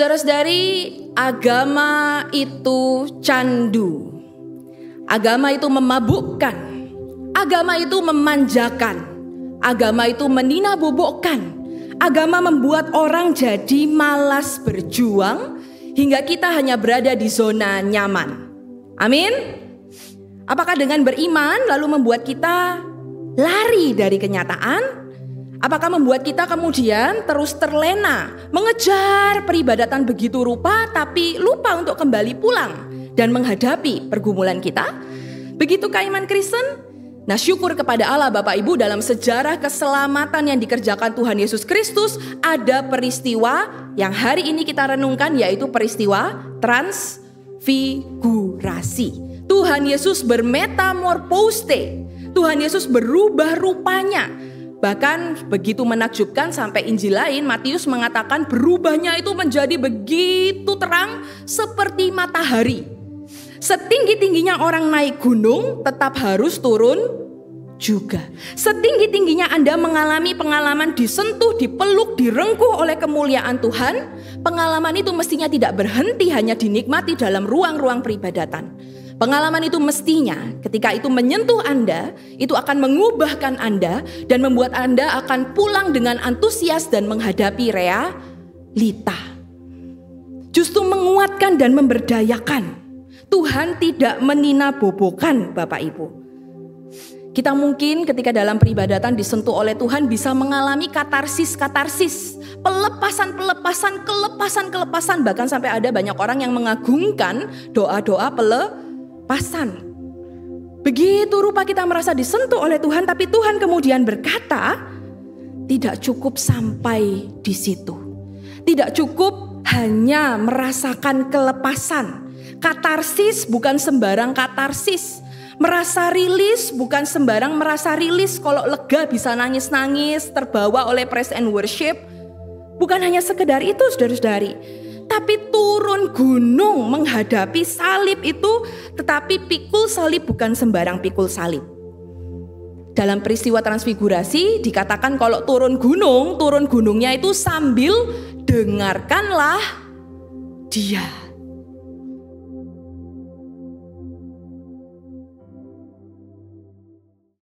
Saudara-saudari, agama itu candu. Agama itu memabukkan. Agama itu memanjakan. Agama itu meninabobokan. Agama membuat orang jadi malas berjuang hingga kita hanya berada di zona nyaman. Amin. Apakah dengan beriman lalu membuat kita lari dari kenyataan? Apakah membuat kita kemudian terus terlena mengejar peribadatan begitu rupa tapi lupa untuk kembali pulang dan menghadapi pergumulan kita? Begitukah iman Kristen? Nah, syukur kepada Allah Bapak Ibu, dalam sejarah keselamatan yang dikerjakan Tuhan Yesus Kristus ada peristiwa yang hari ini kita renungkan, yaitu peristiwa transfigurasi. Tuhan Yesus bermetamorphose, Tuhan Yesus berubah rupanya. Bahkan begitu menakjubkan sampai Injil lain, Matius mengatakan berubahnya itu menjadi begitu terang seperti matahari. Setinggi-tingginya orang naik gunung tetap harus turun juga. Setinggi-tingginya Anda mengalami pengalaman disentuh, dipeluk, direngkuh oleh kemuliaan Tuhan, pengalaman itu mestinya tidak berhenti hanya dinikmati dalam ruang-ruang peribadatan. Pengalaman itu mestinya ketika itu menyentuh Anda, itu akan mengubahkan Anda dan membuat Anda akan pulang dengan antusias dan menghadapi realita. Justru menguatkan dan memberdayakan. Tuhan tidak meninabobokan Bapak Ibu. Kita mungkin ketika dalam peribadatan disentuh oleh Tuhan bisa mengalami katarsis, kelepasan, bahkan sampai ada banyak orang yang mengagungkan doa-doa pelepasan. Begitu rupa kita merasa disentuh oleh Tuhan, tapi Tuhan kemudian berkata, tidak cukup sampai di situ. Tidak cukup hanya merasakan kelepasan. Katarsis bukan sembarang katarsis. Merasa rilis bukan sembarang merasa rilis. Kalau lega bisa nangis-nangis, terbawa oleh praise and worship. Bukan hanya sekedar itu, saudara-saudari. Tapi turun gunung menghadapi salib itu, tetapi pikul salib bukan sembarang pikul salib. Dalam peristiwa transfigurasi dikatakan kalau turun gunungnya itu sambil dengarkanlah Dia.